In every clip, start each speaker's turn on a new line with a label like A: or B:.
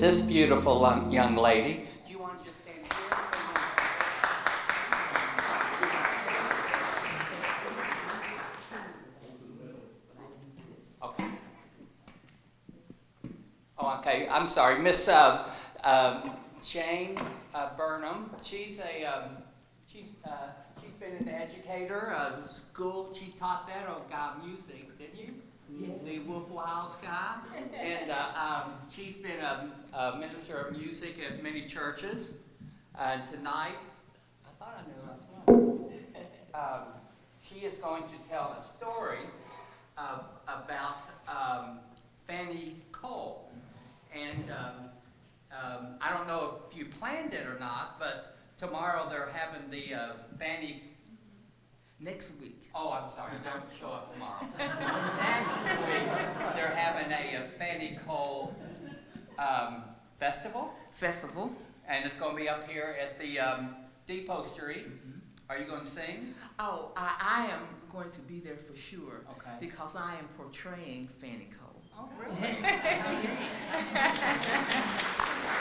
A: this beautiful young lady. Do you want to just stand here? Okay. Oh, okay. I'm sorry, Miss Jane Burnam. She's been an educator. School. She taught that. Oh God, music, didn't you? Yes. The Wolf Wild guy. And she's been a minister of music at many churches. And tonight, I thought I knew last night. She is going to tell a story about Fannie Cole. And I don't know if you planned it or not, but tomorrow they're having the Fannie.
B: Next week.
A: Oh, I'm sorry. Don't show up tomorrow. Next week they're having a Fannie Cole festival, and it's going to be up here at the Depot Street. Mm-hmm. Are you going to sing?
B: Oh, I am going to be there for sure.
A: Okay.
B: Because I am portraying Fannie Cole.
A: Oh, really?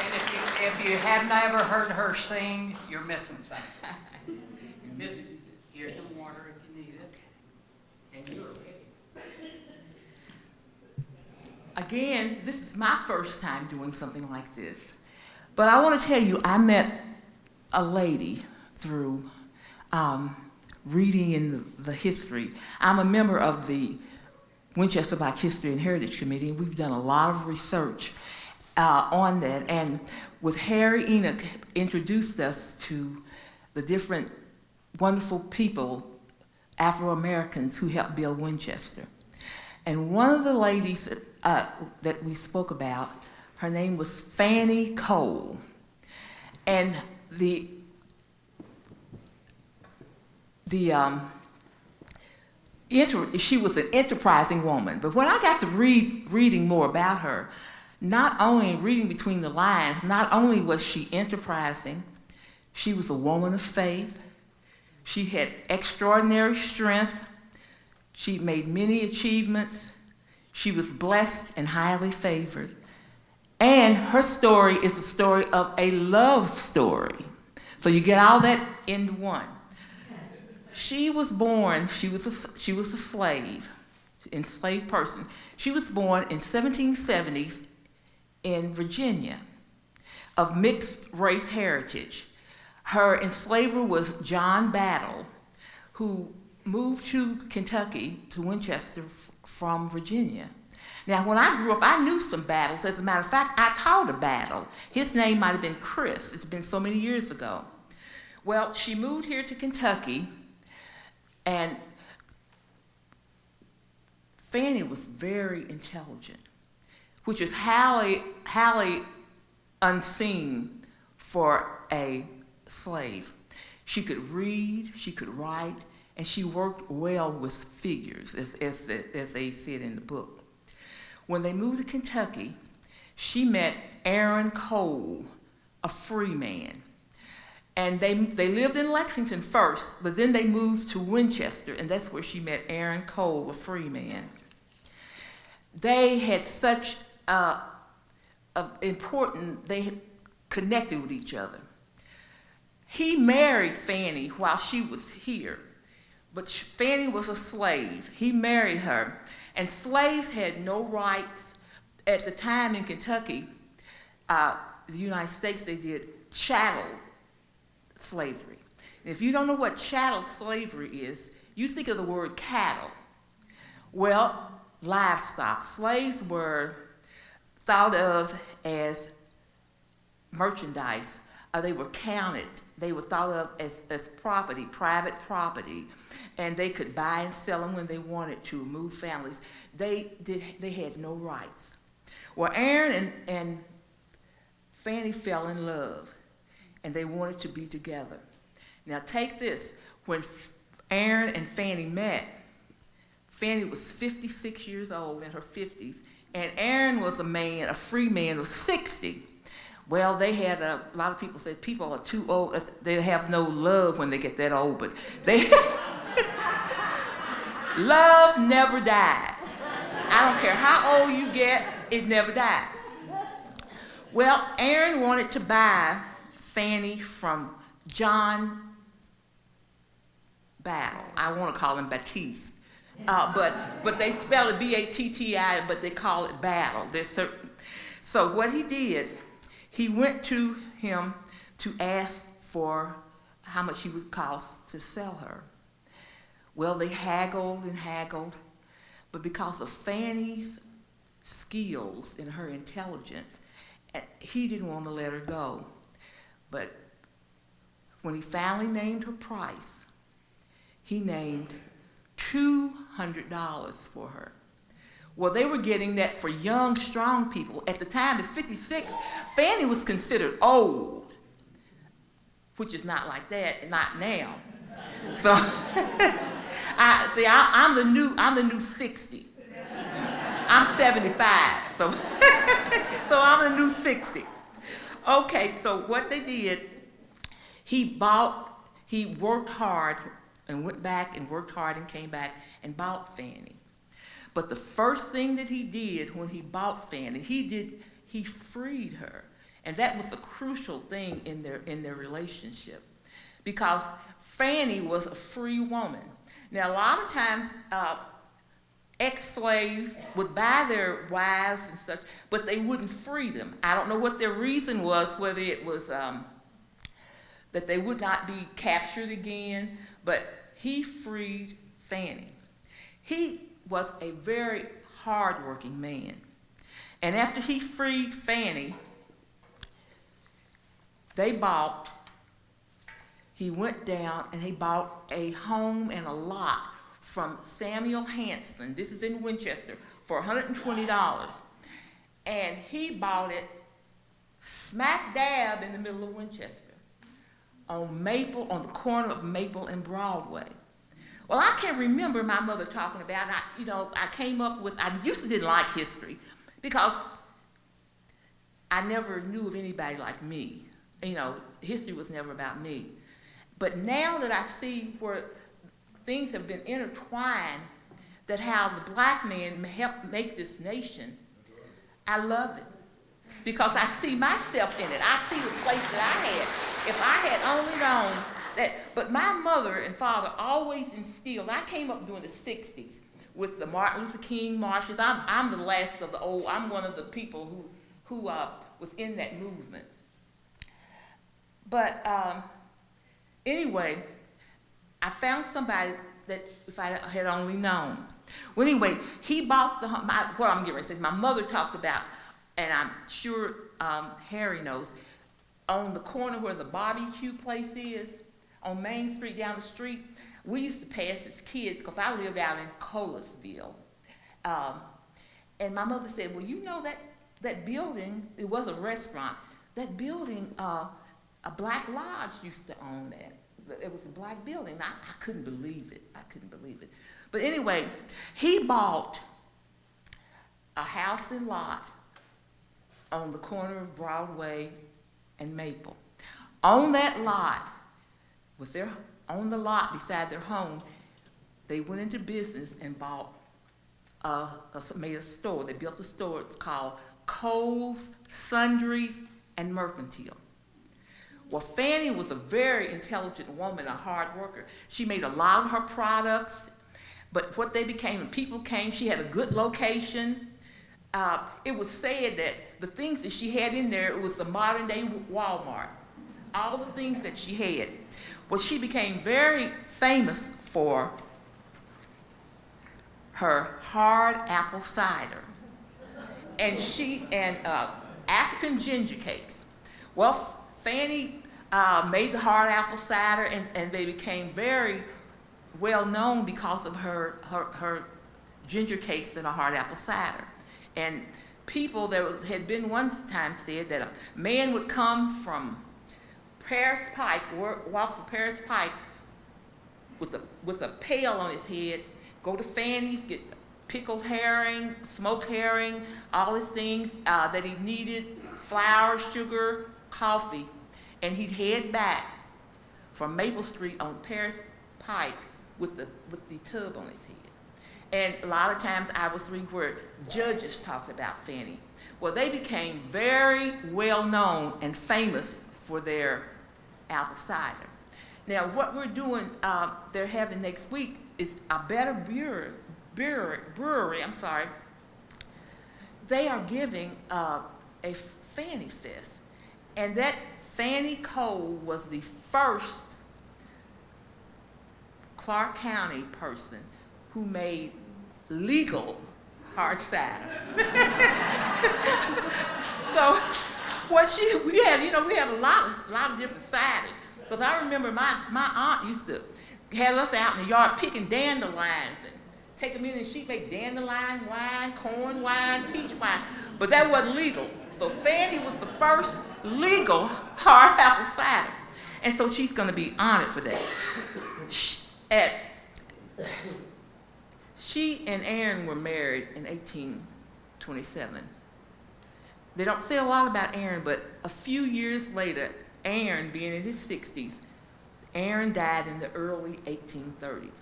A: And if you have never heard her sing, you're missing something. Here's some water if you need it. And you're ready.
B: Again, this is my first time doing something like this. But I want to tell you, I met a lady through reading in the history. I'm a member of the Winchester Black History and Heritage Committee, and we've done a lot of research on that. And with Harry Enoch introduced us to the different wonderful people, Afro-Americans, who helped build Winchester. And one of the ladies that we spoke about, her name was Fannie Cole. And she was an enterprising woman. But when I got to reading more about her, not only reading between the lines, not only was she enterprising, she was a woman of faith. She had extraordinary strength. She made many achievements. She was blessed and highly favored. And her story is a story of a love story. So you get all that into one. She was born, she was a slave, enslaved person. She was born in 1770s in Virginia of mixed race heritage. Her enslaver was John Battle, who moved to Kentucky, to Winchester from Virginia. Now, when I grew up, I knew some Battles. As a matter of fact, I taught a Battle. His name might have been Chris. It's been so many years ago. Well, she moved here to Kentucky, and Fannie was very intelligent, which is highly unseen for a slave. She could read, she could write, and she worked well with figures, as they said in the book. When they moved to Kentucky, she met Aaron Cole, a free man. And they lived in Lexington first, but then they moved to Winchester, and that's where she met Aaron Cole, a free man. They had such they connected with each other. He married Fannie while she was here, but Fannie was a slave. He married her, and slaves had no rights. At the time in Kentucky, the United States, they did chattel slavery. And if you don't know what chattel slavery is, you think of the word cattle. Well, livestock. Slaves were thought of as merchandise. They were counted. They were thought of as property, private property, and they could buy and sell them when they wanted to, move families. They had no rights. Well, Aaron and Fannie fell in love, and they wanted to be together. Now take this, when Aaron and Fannie met, Fannie was 56 years old, in her 50s, and Aaron was a free man of 60. Well, they had a lot of people said people are too old, they have no love when they get that old, but love never dies. I don't care how old you get, it never dies. Well, Aaron wanted to buy Fannie from John Battle. I want to call him Batiste. But they spell it B-A-T-T-I, but they call it Battle. So what he did, he went to him to ask for how much he would cost to sell her. Well, they haggled and haggled, but because of Fannie's skills and her intelligence, he didn't want to let her go. But when he finally named her price, he named $200 for her. Well, they were getting that for young, strong people. At the time, at 56, Fannie was considered old, which is not like that, not now. So, I'm the new 60. I'm 75, so so I'm the new 60. Okay, so what they did, he worked hard and went back and worked hard and came back and bought Fannie. But the first thing that he did when he bought Fannie, he freed her. And that was a crucial thing in their relationship, because Fannie was a free woman. Now, a lot of times, ex-slaves would buy their wives and such, but they wouldn't free them. I don't know what their reason was, whether it was that they would not be captured again, but he freed Fannie. He was a very hard-working man. And after he freed Fannie, he went down and he bought a home and a lot from Samuel Hanson, this is in Winchester, for $120. And he bought it smack dab in the middle of Winchester, on the corner of Maple and Broadway. Well, I can remember my mother talking about it. I used to didn't like history because I never knew of anybody like me. History was never about me. But now that I see where things have been intertwined, that how the black man helped make this nation, I love it. Because I see myself in it. I see the place that I had. If I had only known that, but my mother and father always instilled, I came up during the 60s with the Martin Luther King marches. I'm the last of the old, I'm one of the people who was in that movement. But anyway, I found somebody that if I had only known. Well, anyway, he bought what I'm getting ready to say, my mother talked about, and I'm sure Harry knows, on the corner where the barbecue place is, on Main Street, down the street, we used to pass as kids, because I lived out in Colasville. And my mother said, well, you know that building, it was a restaurant, that building, a Black Lodge used to own that. It was a black building. I couldn't believe it. But anyway, he bought a house and lot on the corner of Broadway and Maple. On that lot, on the lot beside their home, they went into business and made a store. They built a store. It's called Coles, Sundries, and Mercantile. Well, Fannie was a very intelligent woman, a hard worker. She made a lot of her products, but what they became, when people came, she had a good location. It was said that the things that she had in there, it was the modern day Walmart. All the things that she had. Well, she became very famous for her hard apple cider and African ginger cakes. Well, Fannie made the hard apple cider, and they became very well known because of her ginger cakes and her hard apple cider. And people, had been one time said that a man would come from Paris Pike, walk from Paris Pike with a pail on his head, go to Fannie's, get pickled herring, smoked herring, all these things that he needed, flour, sugar, coffee, and he'd head back from Maple Street on Paris Pike with the tub on his head. And a lot of times I was reading where judges talked about Fannie. Well, they became very well known and famous for their apple cider. Now, what we're doing, they're having next week is a better brewery. They are giving a Fannie Fest. And that Fannie Cole was the first Clark County person who made legal hard cider. So we had a lot of different ciders. Because I remember my aunt used to have us out in the yard picking dandelions and take them in, and she'd make dandelion wine, corn wine, peach wine. But that wasn't legal. So Fannie was the first legal hard apple cider. And so she's going to be honored for that. She and Aaron were married in 1827. They don't say a lot about Aaron, but a few years later, Aaron, being in his 60s, Aaron died in the early 1830s.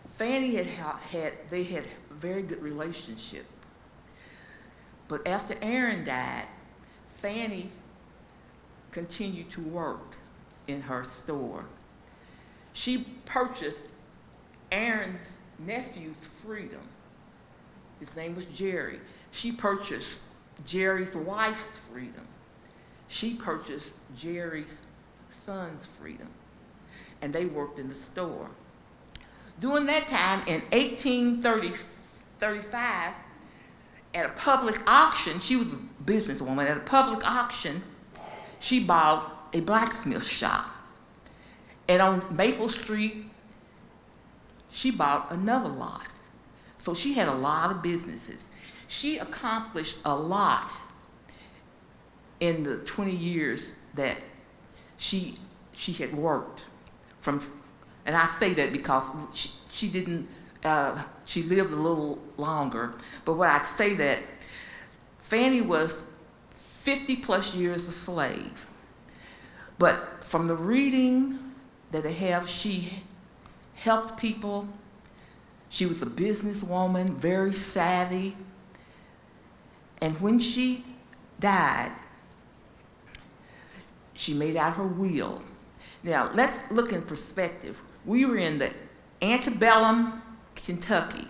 B: Fannie had a very good relationship. But after Aaron died, Fannie continued to work in her store. She purchased Aaron's nephew's freedom. His name was Jerry. She purchased Jerry's wife's freedom. She purchased Jerry's son's freedom. And they worked in the store. During that time, in 1835, at a public auction, she was a businesswoman, at a public auction, she bought a blacksmith shop. And on Maple Street, she bought another lot. So she had a lot of businesses. She accomplished a lot in the 20 years that she had worked from, and I say that because she didn't, she lived a little longer. But when I say that, Fannie was 50 plus years a slave. But from the reading that they have, she helped people. She was a businesswoman, very savvy. And when she died, she made out her will. Now, let's look in perspective. We were in the antebellum Kentucky,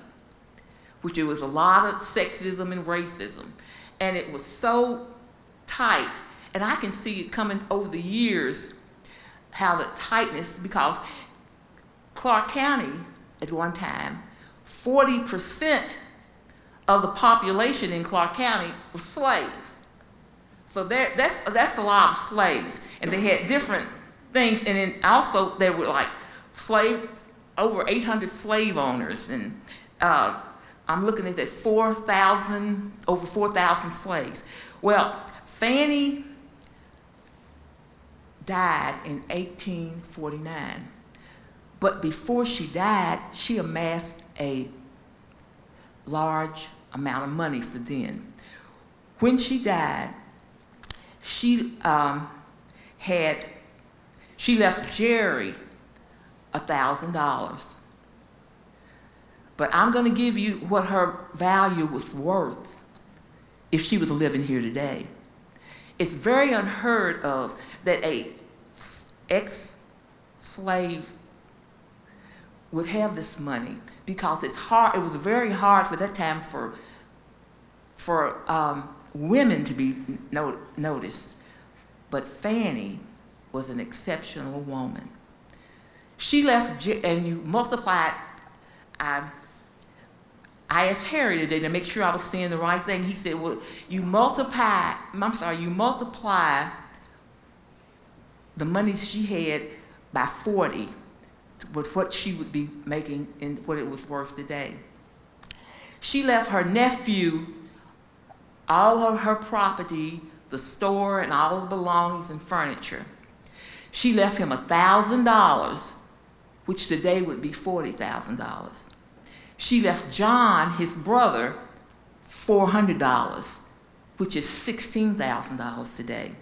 B: which there was a lot of sexism and racism. And it was so tight. And I can see it coming over the years, how the tightness, because Clark County, at one time, 40% of the population in Clark County were slaves. So that's a lot of slaves. And they had different things. And then also there were like over 800 slave owners. And I'm looking at that, over 4,000 slaves. Well, Fannie died in 1849. But before she died, she amassed a large amount of money for then. When she died, she left Jerry $1,000. But I'm going to give you what her value was worth if she was living here today. It's very unheard of that a ex-slave would have this money, because it's hard. It was very hard for that time for women to be noticed. But Fannie was an exceptional woman. She left, and you multiplied. I asked Harry today to make sure I was saying the right thing. He said, "Well, you multiply the money she had by 40." With what she would be making and what it was worth today. She left her nephew all of her property, the store, and all of the belongings and furniture. She left him $1,000, which today would be $40,000. She left John, his brother, $400, which is $16,000 today.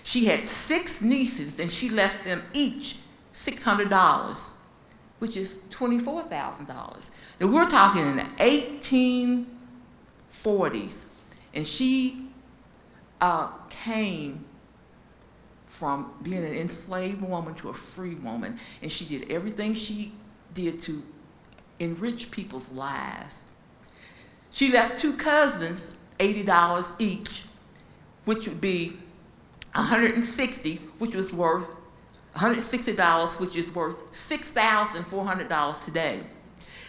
B: She had 6 nieces, and she left them each $600. which is $24,000. Now we're talking in the 1840s, and she came from being an enslaved woman to a free woman, and she did everything she did to enrich people's lives. She left 2 cousins $80 each, which would be $160, which was worth $160, which is worth $6,400 today.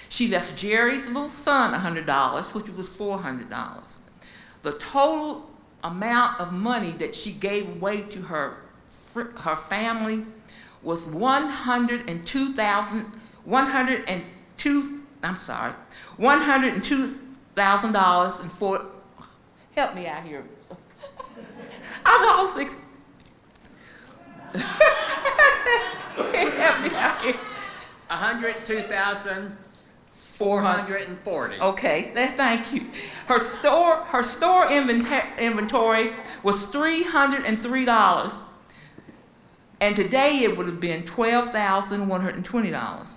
B: She left Jerry's little son $100, which was $400. The total amount of money that she gave away to her family was $102,000 and four. Help me out here. I'm almost help me out here.
A: 102,440.
B: Okay, thank you. Her store inventory was $303, and today it would have been $12,120.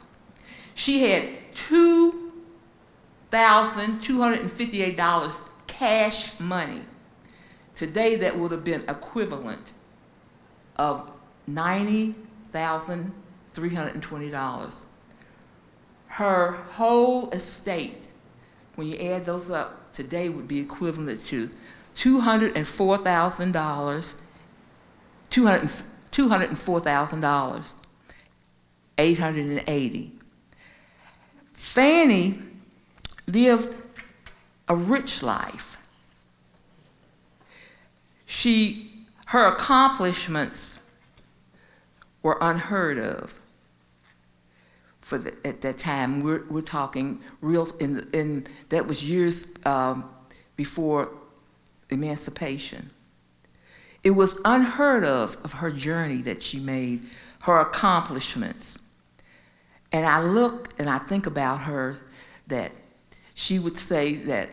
B: She had $2,258 cash money. Today that would have been equivalent of $90,320. Her whole estate, when you add those up, today would be equivalent to $204,000, $880. Fannie lived a rich life. Her accomplishments were unheard of at that time. We're talking real, that was years before emancipation. It was unheard of her journey that she made, her accomplishments. And I look and I think about her, that she would say that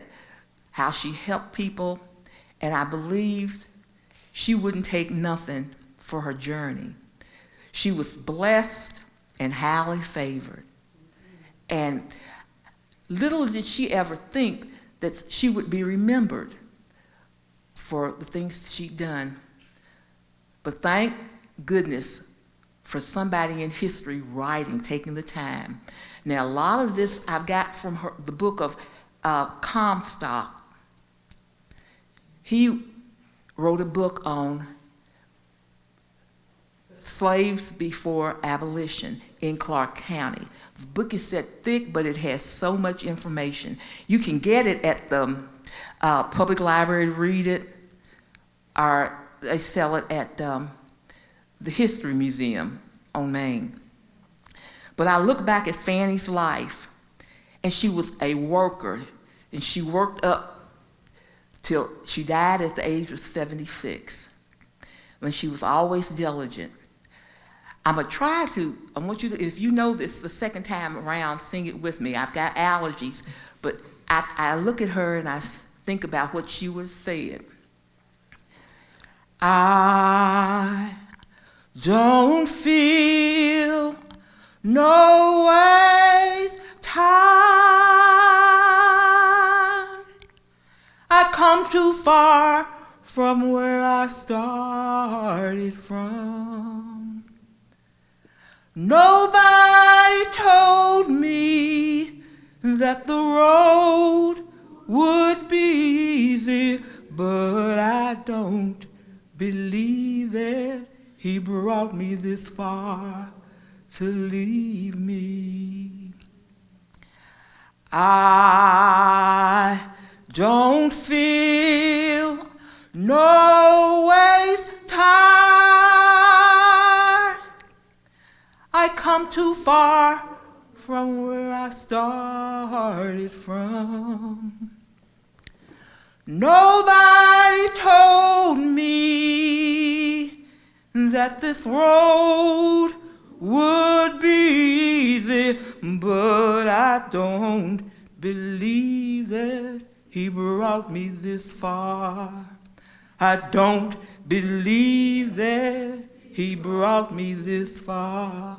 B: how she helped people, and I believed she wouldn't take nothing for her journey. She was blessed and highly favored. And little did she ever think that she would be remembered for the things she'd done. But thank goodness for somebody in history writing, taking the time. Now, a lot of this I've got from the book of Comstock. He wrote a book on slaves before abolition in Clark County. The book is set thick, but it has so much information. You can get it at the public library, read it, or they sell it at the History Museum on Main. But I look back at Fannie's life, and she was a worker, and she worked up till she died at the age of 76, when she was always diligent. I want you to, if you know this the second time around, sing it with me. I've got allergies, but I look at her and I think about what she was said. I don't feel no ways tired. I come too far from where I started from. Nobody told me that the road would be easy, but I don't believe that he brought me this far to leave me. I don't feel no ways tired. I come too far from where I started from. Nobody told me that this road would be easy, but I don't believe that he brought me this far. I don't believe that he brought me this far.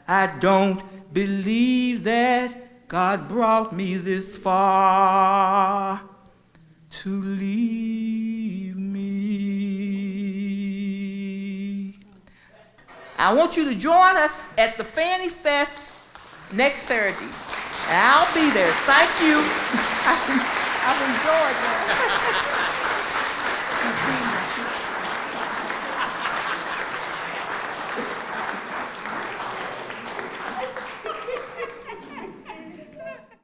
B: I don't believe that God brought me this far to leave me. I want you to join us at the Fannie Fest next Saturday. I'll be there. Thank you.